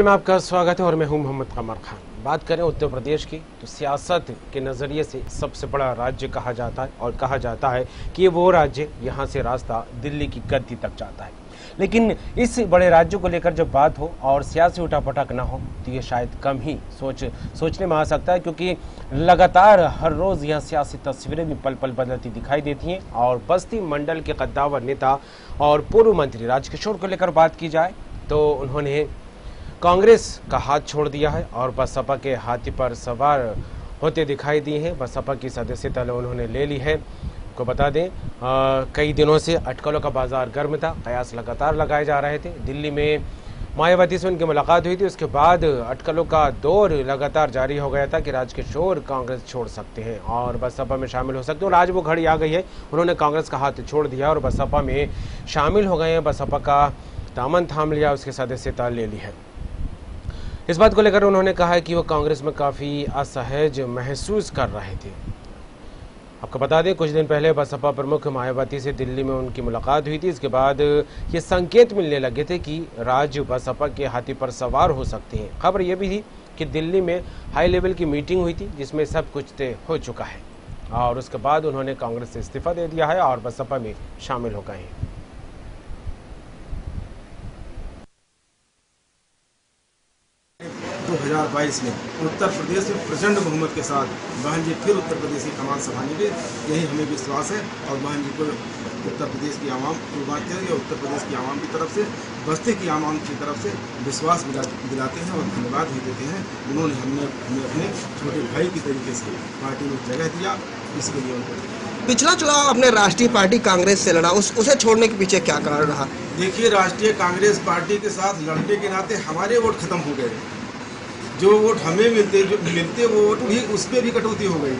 में आपका स्वागत है और मैं हूं मोहम्मद कमर खान। बात करें उत्तर प्रदेश की तो सियासत के नज़रिए से सबसे बड़ा राज्य कहा जाता है और कहा जाता है कि ये वो राज्य यहाँ से रास्ता दिल्ली की गद्दी तक जाता है। लेकिन इस बड़े राज्य को लेकर जब बात हो और सियासी उठापटक ना हो तो ये शायद कम ही सोचने में आ सकता है, क्योंकि लगातार हर रोज़ यह सियासी तस्वीरें भी पल पल बदलती दिखाई देती हैं। और बस्ती मंडल के कद्दावर नेता और पूर्व मंत्री राजकिशोर को लेकर बात की जाए तो उन्होंने कांग्रेस का हाथ छोड़ दिया है और बसपा के हाथी पर सवार होते दिखाई दिए हैं। बसपा की सदस्यता उन्होंने ले ली है। को बता दें कई दिनों से अटकलों का बाजार गर्म था, कयास लगातार लगाए जा रहे थे। दिल्ली में मायावती से उनकी मुलाकात हुई थी, उसके बाद अटकलों का दौर लगातार जारी हो गया था कि राजकिशोर कांग्रेस छोड़ सकते हैं और बसपा में शामिल हो सकते हैं। और आज वो घड़ी आ गई है, उन्होंने कांग्रेस का हाथ छोड़ दिया और बसपा में शामिल हो गए हैं। बसपा का दामन थाम लिया, उसकी सदस्यता ले ली है। इस बात को लेकर उन्होंने कहा है कि वो कांग्रेस में काफ़ी असहज महसूस कर रहे थे। आपको बता दें कुछ दिन पहले बसपा प्रमुख मायावती से दिल्ली में उनकी मुलाकात हुई थी। इसके बाद ये संकेत मिलने लगे थे कि राज्य बसपा के हाथी पर सवार हो सकते हैं। खबर ये भी थी कि दिल्ली में हाई लेवल की मीटिंग हुई थी जिसमें सब कुछ तय हो चुका है और उसके बाद उन्होंने कांग्रेस से इस्तीफा दे दिया है और बसपा में शामिल हो गए हैं। 2022 में उत्तर प्रदेश में प्रचंड बहुमत के साथ बहन जी फिर उत्तर प्रदेश की कमान संभालेंगे, यही हमें विश्वास है। और बहन जी को उत्तर प्रदेश की आवाम या उत्तर प्रदेश की आवाम की तरफ से, बस्ती की आवाम की तरफ से विश्वास दिलाते हैं और धन्यवाद भी देते हैं। उन्होंने हमें अपने छोटे भाई की तरीके से पार्टी में जगह दिया, इसके लिए उनको। पिछला चुनाव अपने राष्ट्रीय पार्टी कांग्रेस से लड़ा, उसे छोड़ने के पीछे क्या कारण रहा? देखिए, राष्ट्रीय कांग्रेस पार्टी के साथ लड़ने के नाते हमारे वोट खत्म हो गए। जो वोट हमें मिलते वो वोट भी उस पर भी कटौती हो गई,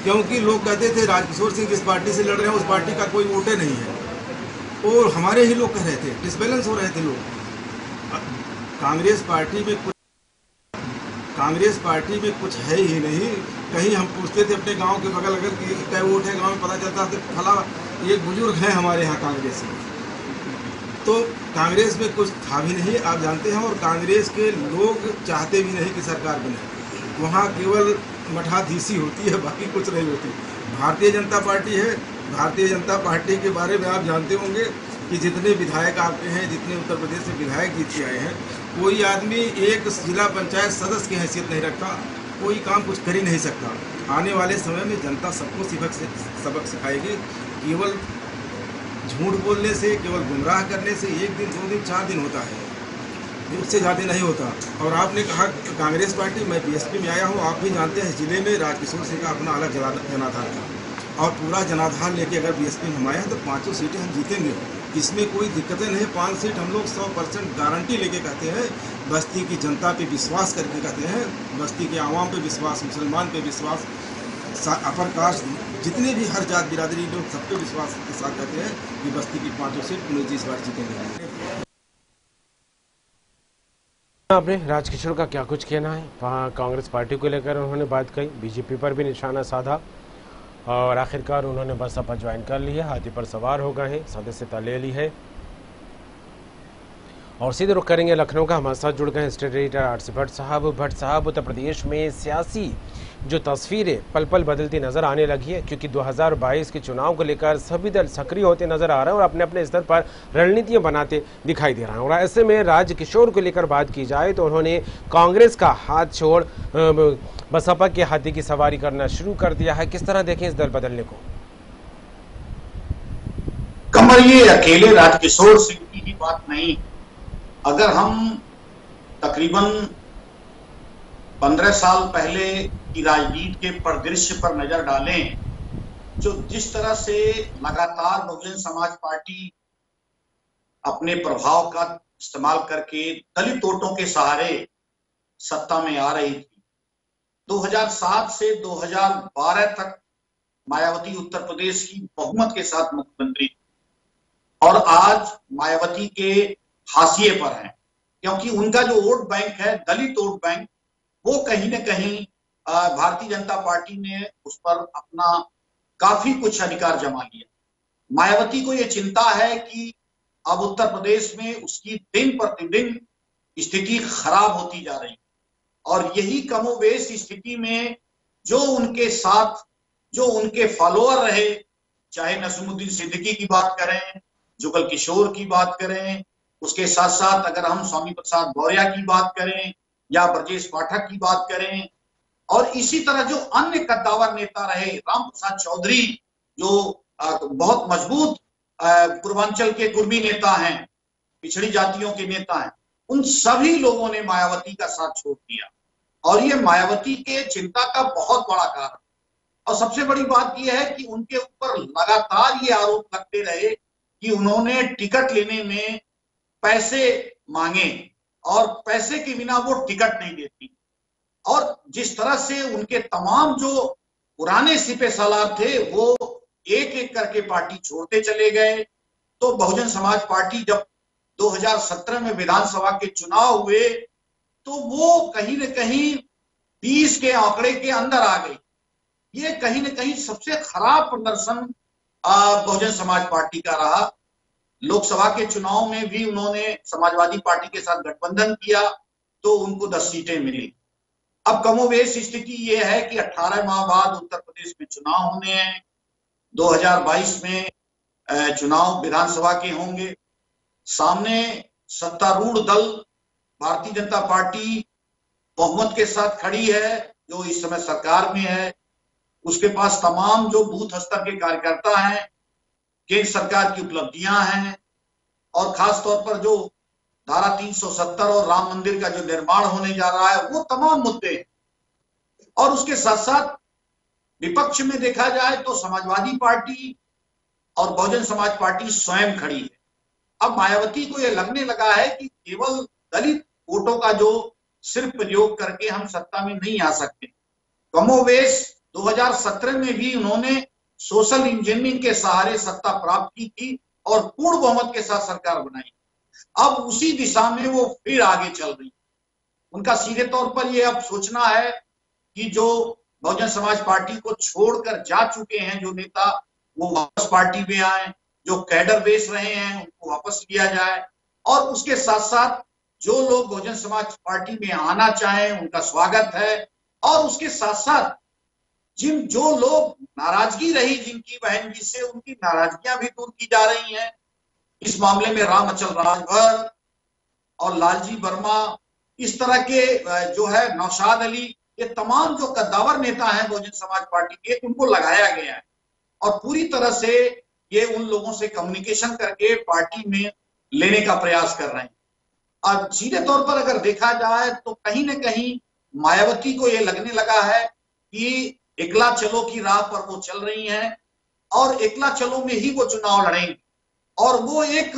क्योंकि लोग कहते थे राजकिशोर सिंह जिस पार्टी से लड़ रहे हैं उस पार्टी का कोई वोटे नहीं है और हमारे ही लोग कह रहे थे, डिसबैलेंस हो रहे थे लोग। कांग्रेस पार्टी में कुछ है ही नहीं। कहीं हम पूछते थे अपने गांव के बगल अगर क्या वोट है, गांव में पता चलता था फला एक बुजुर्ग है हमारे यहाँ कांग्रेस में। तो कांग्रेस में कुछ था भी नहीं, आप जानते हैं। और कांग्रेस के लोग चाहते भी नहीं कि सरकार बने, वहाँ केवल मठाधीशी होती है, बाकी कुछ नहीं होती। भारतीय जनता पार्टी है। भारतीय जनता पार्टी के बारे में आप जानते होंगे कि जितने विधायक आपके हैं, जितने उत्तर प्रदेश से विधायक जीत के आए हैं, कोई आदमी एक जिला पंचायत सदस्य की हैसियत नहीं रखता, कोई काम कुछ कर ही नहीं सकता। आने वाले समय में जनता सबको सबक सिखाएगी। केवल झूठ बोलने से, केवल गुमराह करने से 1 दिन 2 दिन 4 दिन होता है, उससे ज़्यादा नहीं होता। और आपने कहा कांग्रेस पार्टी, मैं बीएसपी में आया हूँ, आप भी जानते हैं जिले में राजकिशोर सिंह का अपना अलग जनाधार था और पूरा जनाधार लेके अगर बीएसपी में हम आए हैं तो 5 सीटें हम जीतेंगे, इसमें कोई दिक्कतें नहीं। 5 सीट हम लोग 100% गारंटी लेके कहते हैं। बस्ती की जनता पे विश्वास करके कहते हैं, बस्ती के आवाम पे विश्वास, मुसलमान पे विश्वास, अपर कास्ट, जितने भी हर जात बिरादरी लोग, सबके विश्वास के साथ कहते हैं कि बस्ती की 5 सीट पुलिस इस बार जीतेंगे। आपने राजकिशोर का क्या कुछ कहना है? वहाँ कांग्रेस पार्टी को लेकर उन्होंने बात कही, बीजेपी पर भी निशाना साधा और आखिरकार उन्होंने बसपा ज्वाइन कर ली है, हाथी पर सवार हो गए हैं, सदस्यता ले ली है। और सीधे रुख करेंगे लखनऊ का, हमारे साथ जुड़ गए स्टेट एडिटर आरसी भट्ट साहब। उत्तर प्रदेश में सियासी जो तस्वीरें पल पल बदलती नजर आने लगी है, क्योंकि 2022 के चुनाव को लेकर सभी दल सक्रिय होते नजर आ रहे हैं और अपने अपने स्तर पर रणनीतियां बनाते दिखाई दे रहे हैं। और ऐसे में राजकिशोर को लेकर बात की जाए तो उन्होंने कांग्रेस का हाथ छोड़ बसपा के हाथी की सवारी करना शुरू कर दिया है। किस तरह देखें इस दल बदलने को? कमर, ये अकेले राजकिशोर सिंह की ही बात नहीं। अगर हम तकरीबन 15 साल पहले की राजनीति के परिदृश्य पर नजर डालें, जो जिस तरह से लगातार बहुजन समाज पार्टी अपने प्रभाव का इस्तेमाल करके दलित वोटों के सहारे सत्ता में आ रही थी। 2007 से 2012 तक मायावती उत्तर प्रदेश की बहुमत के साथ मुख्यमंत्री और आज मायावती के हाशिए पर हैं, क्योंकि उनका जो वोट बैंक है, दलित वोट बैंक, वो कहीं न कहीं भारतीय जनता पार्टी ने उस पर अपना काफी कुछ अधिकार जमा लिया। मायावती को ये चिंता है कि अब उत्तर प्रदेश में उसकी दिन प्रतिदिन स्थिति खराब होती जा रही। और यही कमोबेश स्थिति में जो उनके साथ जो उनके फॉलोअर रहे, चाहे नसीमुद्दीन सिद्दीकी की बात करें, जुगल किशोर की बात करें, उसके साथ साथ अगर हम स्वामी प्रसाद मौर्य की बात करें या ब्रजेश पाठक की बात करें, और इसी तरह जो अन्य कद्दावर नेता रहे, राम प्रसाद चौधरी जो बहुत मजबूत पूर्वांचल के कुर्मी नेता हैं, पिछड़ी जातियों के नेता हैं, उन सभी लोगों ने मायावती का साथ छोड़ दिया। और ये मायावती के चिंता का बहुत बड़ा कारण। और सबसे बड़ी बात यह है कि उनके ऊपर लगातार ये आरोप लगते रहे कि उन्होंने टिकट लेने में पैसे मांगे और पैसे के बिना वो टिकट नहीं देती। और जिस तरह से उनके तमाम जो पुराने सिपे सालार थे वो एक एक करके पार्टी छोड़ते चले गए, तो बहुजन समाज पार्टी जब 2017 में विधानसभा के चुनाव हुए तो वो कहीं न कहीं 20 के आंकड़े के अंदर आ गई। ये कहीं न कहीं सबसे खराब प्रदर्शन बहुजन समाज पार्टी का रहा। लोकसभा के चुनाव में भी उन्होंने समाजवादी पार्टी के साथ गठबंधन किया तो उनको 10 सीटें मिली। अब कमोवेश स्थिति ये है कि 18 माह बाद उत्तर प्रदेश में चुनाव होने हैं, 2022 में चुनाव विधानसभा के होंगे। सामने सत्तारूढ़ दल भारतीय जनता पार्टी बहुमत के साथ खड़ी है, जो इस समय सरकार में है। उसके पास तमाम जो बूथ स्तर के कार्यकर्ता हैं, केंद्र सरकार की उपलब्धियां हैं, और खास तौर पर जो धारा 370 और राम मंदिर का जो निर्माण होने जा रहा है, वो तमाम मुद्दे हैं। और उसके साथ साथ विपक्ष में देखा जाए तो समाजवादी पार्टी और बहुजन समाज पार्टी स्वयं खड़ी है। अब मायावती को यह लगने लगा है कि केवल दलित वोटों का जो सिर्फ प्रयोग करके हम सत्ता में नहीं आ सकते। कमोवेश 2017 में भी उन्होंने सोशल इंजीनियरिंग के सहारे सत्ता प्राप्त की थी और पूर्ण बहुमत के साथ सरकार बनाई। अब उसी दिशा में वो फिर आगे चल रही। उनका सीधे तौर पर ये अब सोचना है कि जो बहुजन समाज पार्टी को छोड़कर जा चुके हैं जो नेता, वो वापस पार्टी में आए, जो कैडर बेच रहे हैं उनको वापस लिया जाए, और उसके साथ साथ जो लोग बहुजन समाज पार्टी में आना चाहें उनका स्वागत है। और उसके साथ साथ जो लोग नाराजगी रही जिनकी बहन जी से, उनकी नाराजगियां भी दूर की जा रही हैं। इस मामले में राम अचल राजभर और लालजी वर्मा, इस तरह के जो है नौशाद अली, ये तमाम जो कद्दावर नेता हैं बहुजन समाज पार्टी के, उनको लगाया गया है और पूरी तरह से ये उन लोगों से कम्युनिकेशन करके पार्टी में लेने का प्रयास कर रहे हैं। और सीधे तौर पर अगर देखा जाए तो कहीं न कहीं मायावती को ये लगने लगा है कि एकला चलो की राह पर वो चल रही हैं और एकला चलो में ही वो चुनाव लड़ेंगे, और वो एक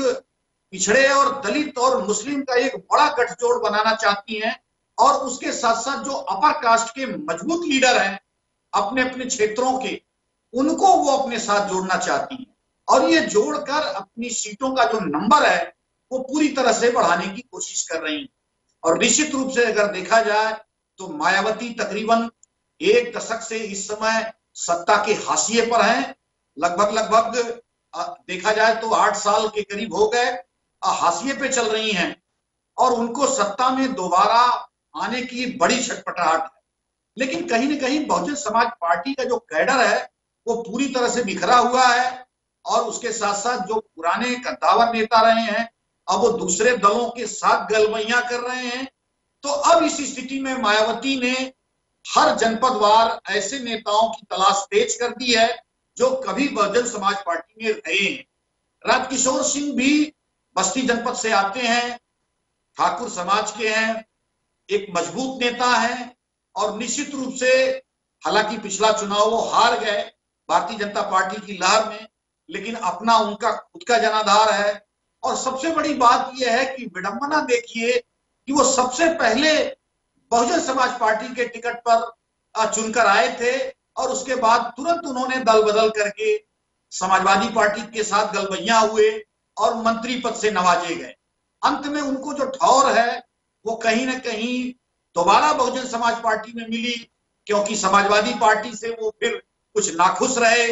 पिछड़े और दलित और मुस्लिम का एक बड़ा गठजोड़ बनाना चाहती हैं। और उसके साथ साथ जो अपर कास्ट के मजबूत लीडर हैं अपने अपने क्षेत्रों के, उनको वो अपने साथ जोड़ना चाहती हैं, और ये जोड़कर अपनी सीटों का जो नंबर है वो पूरी तरह से बढ़ाने की कोशिश कर रही हैं। और निश्चित रूप से अगर देखा जाए तो मायावती तकरीबन 1 दशक से इस समय सत्ता के हाशिए पर हैं। लगभग देखा जाए तो 8 साल के करीब हो गए हाशिए पे चल रही हैं, और उनको सत्ता में दोबारा आने की बड़ी छटपटाहट है। लेकिन कहीं न कहीं बहुजन समाज पार्टी का जो कैडर है वो पूरी तरह से बिखरा हुआ है, और उसके साथ साथ जो पुराने कद्दावर नेता रहे हैं अब वो दूसरे दलों के साथ गलबैया कर रहे हैं। तो अब इस स्थिति में मायावती ने हर जनपदवार ऐसे नेताओं की तलाश तेज कर दी है जो कभी बहुजन समाज पार्टी में रहे हैं। राजकिशोर सिंह भी बस्ती जनपद से आते हैं, ठाकुर समाज के हैं, एक मजबूत नेता है, और निश्चित रूप से हालांकि पिछला चुनाव वो हार गए भारतीय जनता पार्टी की लहर में, लेकिन अपना उनका खुद का जनाधार है। और सबसे बड़ी बात यह है कि विडंबना देखिए कि वो सबसे पहले बहुजन समाज पार्टी के टिकट पर चुनकर आए थे, और उसके बाद तुरंत उन्होंने दल बदल करके समाजवादी पार्टी के साथ गलबैया हुए और मंत्री पद से नवाजे गए। अंत में उनको जो ठौर है वो कहीं न कहीं दोबारा बहुजन समाज पार्टी में मिली, क्योंकि समाजवादी पार्टी से वो फिर कुछ नाखुश रहे।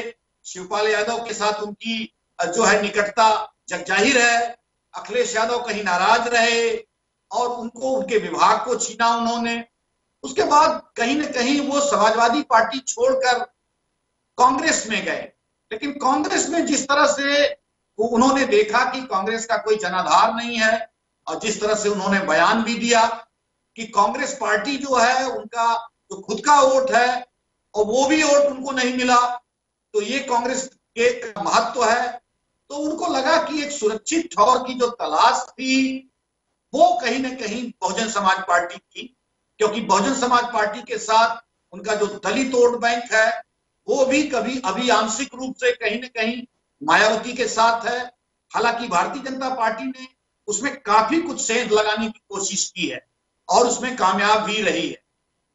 शिवपाल यादव के साथ उनकी जो है निकटता जगजाहिर है, अखिलेश यादव कहीं नाराज रहे, और उनको उनके विभाग को छीना उन्होंने। उसके बाद कहीं न कहीं वो समाजवादी पार्टी छोड़कर कांग्रेस में गए, लेकिन कांग्रेस में जिस तरह से उन्होंने देखा कि कांग्रेस का कोई जनाधार नहीं है, और जिस तरह से उन्होंने बयान भी दिया कि कांग्रेस पार्टी जो है उनका जो खुद का वोट है और वो भी वोट उनको नहीं मिला, तो ये कांग्रेस के महत्व है। तो उनको लगा कि एक सुरक्षित ठौर की जो तलाश थी वो कहीं न कहीं बहुजन समाज पार्टी की, क्योंकि बहुजन समाज पार्टी के साथ उनका जो दलित वोट बैंक है वो भी कभी अभी आंशिक रूप से कहीं न कहीं मायावती के साथ है। हालांकि भारतीय जनता पार्टी ने उसमें काफी कुछ सेंध लगाने की कोशिश की है और उसमें कामयाब भी रही है।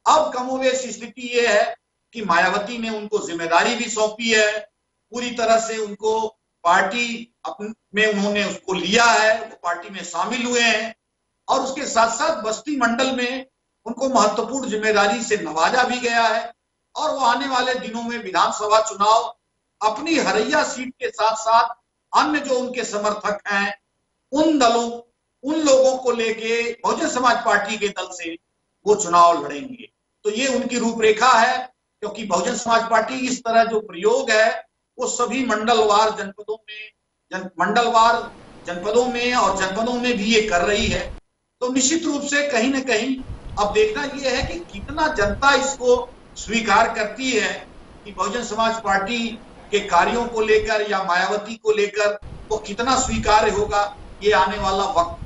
अब कमोवेश स्थिति ये है कि मायावती ने उनको जिम्मेदारी भी सौंपी है, पूरी तरह से उनको पार्टी में उन्होंने उसको लिया है, वो पार्टी में शामिल हुए हैं और उसके साथ साथ बस्ती मंडल में उनको महत्वपूर्ण जिम्मेदारी से नवाजा भी गया है और वो आने वाले दिनों में विधानसभा चुनाव अपनी हरैया सीट के साथ साथ अन्य जो उनके समर्थक हैं उन लोगों को लेके बहुजन समाज पार्टी के दल से वो चुनाव लड़ेंगे। तो ये उनकी रूपरेखा है, क्योंकि बहुजन समाज पार्टी इस तरह जो प्रयोग है वो सभी मंडलवार जनपदों में और जनपदों में भी ये कर रही है। तो निश्चित रूप से कहीं न कहीं अब देखना ये है कि कितना जनता इसको स्वीकार करती है कि बहुजन समाज पार्टी के कार्यों को लेकर या मायावती को लेकर वो कितना स्वीकार्य होगा, ये आने वाला वक्त।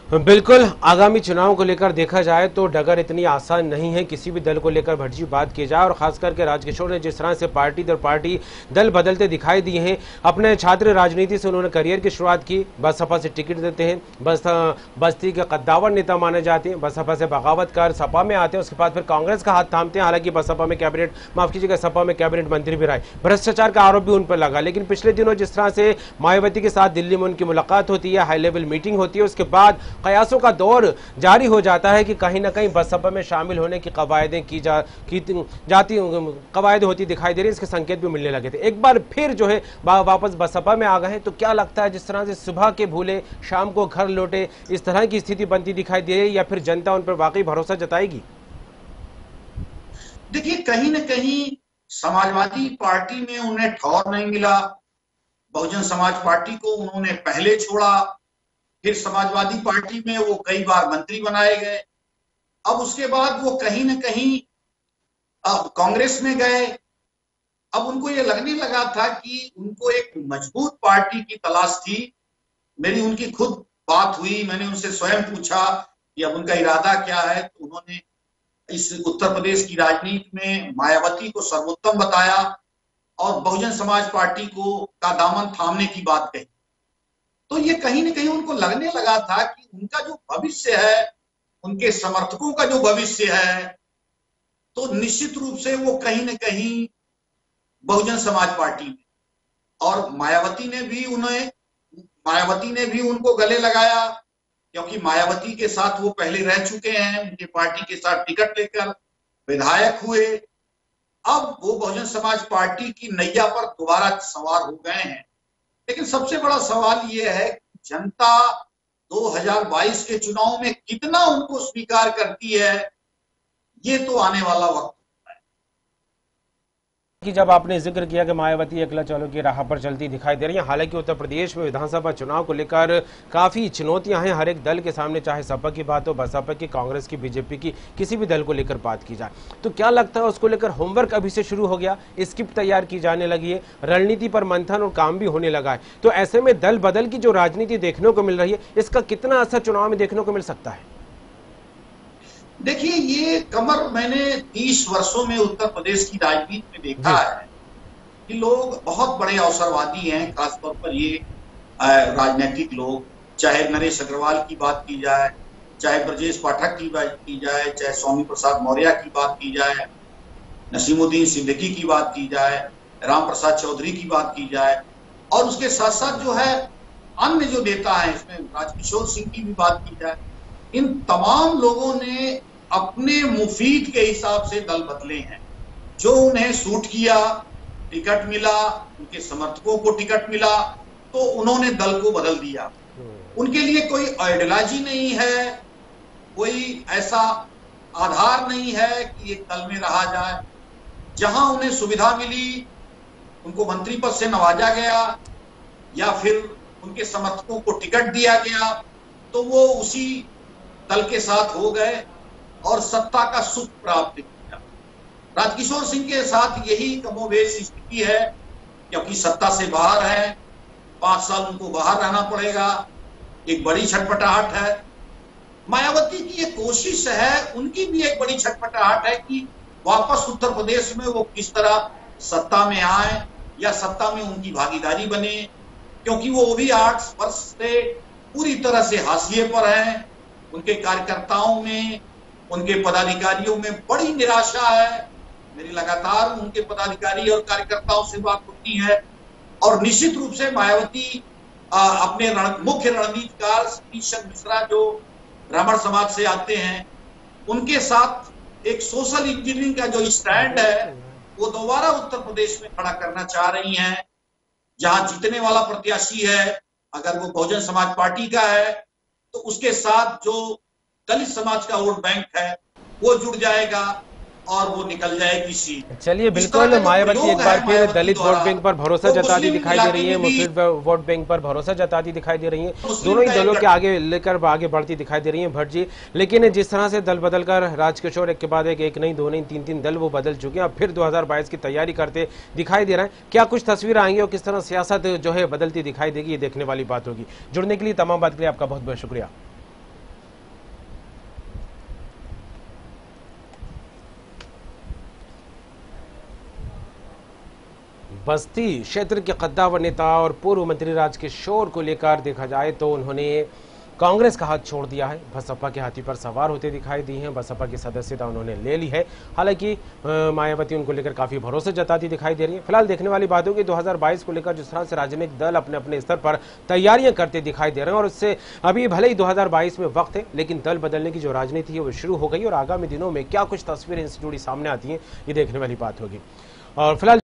बिल्कुल, आगामी चुनाव को लेकर देखा जाए तो डगर इतनी आसान नहीं है किसी भी दल को लेकर भटजी बात की जाए, और खास करके राजकिशोर ने जिस तरह से पार्टी दर पार्टी दल बदलते दिखाई दिए हैं। अपने छात्र राजनीति से उन्होंने करियर की शुरुआत की, बसपा से टिकट देते हैं, बस्ती के कद्दावर नेता माने जाते हैं, बसपा से बगावत कर सपा में आते हैं, उसके बाद फिर कांग्रेस का हाथ थामते हैं। हालांकि बसपा में कैबिनेट, माफ कीजिएगा, सपा में कैबिनेट मंत्री भी रहे, भ्रष्टाचार का आरोप भी उन पर लगा। लेकिन पिछले दिनों जिस तरह से मायावती के साथ दिल्ली में उनकी मुलाकात होती है, हाई लेवल मीटिंग होती है, उसके बाद कयासों का दौर जारी हो जाता है कि कहीं ना कहीं बसपा में शामिल होने की कवायदें कवायद होती दिखाई दे रही, इसके संकेत भी मिलने लगे थे। एक बार फिर जो है वापस बसपा में आ गए हैं। तो क्या लगता है जिस तरह से सुबह के भूले शाम को घर लौटे, इस तरह की स्थिति बनती दिखाई दे रही है, या फिर जनता उन पर वाकई भरोसा जताएगी? देखिए, कहीं ना कहीं समाजवादी पार्टी में उन्हें ठौर नहीं मिला, बहुजन समाज पार्टी को उन्होंने पहले छोड़ा, फिर समाजवादी पार्टी में वो कई बार मंत्री बनाए गए, अब उसके बाद वो कहीं न कहीं कांग्रेस में गए। अब उनको ये लगने लगा था कि उनको एक मजबूत पार्टी की तलाश थी। मेरी उनकी खुद बात हुई, मैंने उनसे स्वयं पूछा कि अब उनका इरादा क्या है, तो उन्होंने इस उत्तर प्रदेश की राजनीति में मायावती को सर्वोत्तम बताया और बहुजन समाज पार्टी को का दामन थामने की बात कही। तो ये कहीं न कहीं उनको लगने लगा था कि उनका जो भविष्य है, उनके समर्थकों का जो भविष्य है, तो निश्चित रूप से वो कहीं न कहीं बहुजन समाज पार्टी में, और मायावती ने भी उनको गले लगाया, क्योंकि मायावती के साथ वो पहले रह चुके हैं, उनके पार्टी के साथ टिकट लेकर विधायक हुए। अब वो बहुजन समाज पार्टी की नैया पर दोबारा सवार हो गए हैं। लेकिन सबसे बड़ा सवाल ये है कि जनता 2022 के चुनाव में कितना उनको स्वीकार करती है, ये तो आने वाला वक्त कि जब आपने जिक्र किया कि मायावती अकेला चलो की राह पर चलती दिखाई दे रही है। हालांकि उत्तर प्रदेश में विधानसभा चुनाव को लेकर काफी चुनौतियां हैं हर एक दल के सामने, चाहे सपा की बात हो, बसपा की, कांग्रेस की, बीजेपी की, किसी भी दल को लेकर बात की जाए। तो क्या लगता है उसको लेकर होमवर्क अभी से शुरू हो गया, स्क्रिप्ट तैयार की जाने लगी है, रणनीति पर मंथन और काम भी होने लगा है। तो ऐसे में दल बदल की जो राजनीति देखने को मिल रही है, इसका कितना असर चुनाव में देखने को मिल सकता है? देखिए, ये कमर मैंने 30 वर्षों में उत्तर प्रदेश की राजनीति में देखा है कि लोग बहुत बड़े अवसरवादी हैं, खासतौर पर ये राजनीतिक लोग, चाहे नरेश अग्रवाल की बात की जाए, चाहे ब्रजेश पाठक की बात की जाए, चाहे स्वामी प्रसाद मौर्य की बात की जाए, नसीमुद्दीन सिद्दीकी की बात की जाए, राम प्रसाद चौधरी की बात की जाए, और उसके साथ साथ जो है अन्य जो नेता है, इसमें राजकिशोर सिंह की भी बात की जाए, इन तमाम लोगों ने अपने मुफीद के हिसाब से दल बदले हैं। जो उन्हें सूट किया, टिकट मिला, उनके समर्थकों को टिकट मिला, तो उन्होंने दल को बदल दिया। उनके लिए कोई आइडियोलॉजी नहीं है, कोई ऐसा आधार नहीं है कि एक दल में रहा जाए। जहां उन्हें सुविधा मिली, उनको मंत्री पद से नवाजा गया या फिर उनके समर्थकों को टिकट दिया गया, तो वो उसी दल के साथ हो गए और सत्ता का सुख प्राप्त किया। राजकिशोर सिंह के साथ यही कमोबेश स्थिति है, क्योंकि सत्ता से बाहर है, 5 साल उनको बाहर रहना पड़ेगा, एक बड़ी छटपटाहट है। मायावती की एक कोशिश है, उनकी भी एक बड़ी छटपटाहट है कि वापस उत्तर प्रदेश में वो किस तरह सत्ता में आए या सत्ता में उनकी भागीदारी बने, क्योंकि वो भी 8 वर्ष से पूरी तरह से हाशिए पर हैं। उनके कार्यकर्ताओं में, उनके पदाधिकारियों में बड़ी निराशा है। मेरी लगातार उनके पदाधिकारी और कार्यकर्ताओं से बात होती है और निश्चित रूप से मायावती अपने मुख्य रणनीतिकार सतीश चंद्र मिश्रा जो ब्राह्मण समाज से आते हैं, उनके साथ एक सोशल इंजीनियरिंग का जो स्टैंड है वो दोबारा उत्तर प्रदेश में खड़ा करना चाह रही हैं। जहां जीतने वाला प्रत्याशी है, अगर वो बहुजन समाज पार्टी का है, तो उसके साथ जो दलित समाज का वोट बैंक है वो जुड़ जाएगा और वो निकल जाएगी सीट। चलिए, बिल्कुल मायावती एक बार फिर दलित वोट बैंक पर भरोसा जताती दिखाई दे रही है, मुस्लिम वोट बैंक पर भरोसा जताती दिखाई दे रही है। दोनों ही दलों के आगे लेकर आगे बढ़ती दिखाई दे रही है भट्ट जी। लेकिन जिस तरह से दल बदल कर राजकिशोर एक के बाद एक नहीं, 2 नहीं, 3 दल वो बदल चुके हैं, अब फिर 2022 की तैयारी करते दिखाई दे रहे हैं। क्या कुछ तस्वीर आएंगी और किस तरह सियासत जो है बदलती दिखाई देगी, ये देखने वाली बात होगी। जुड़ने के लिए, तमाम बात के लिए आपका बहुत बहुत शुक्रिया। बस्ती क्षेत्र के कद्दावर नेता और पूर्व मंत्री राजकिशोर को लेकर देखा जाए तो उन्होंने कांग्रेस का हाथ छोड़ दिया है, बसपा के हाथी पर सवार होते दिखाई दी हैं, बसपा की सदस्यता उन्होंने ले ली है। हालांकि मायावती उनको लेकर काफी भरोसा जताती दिखाई दे रही है। फिलहाल देखने वाली बात होगी 2022 को लेकर जिस तरह से राजनीतिक दल अपने अपने स्तर पर तैयारियां करते दिखाई दे रहे हैं और उससे अभी भले ही 2022 में वक्त है, लेकिन दल बदलने की जो राजनीति है वो शुरू हो गई और आगामी दिनों में क्या कुछ तस्वीरें इनसे जुड़ी सामने आती हैं, ये देखने वाली बात होगी। और फिलहाल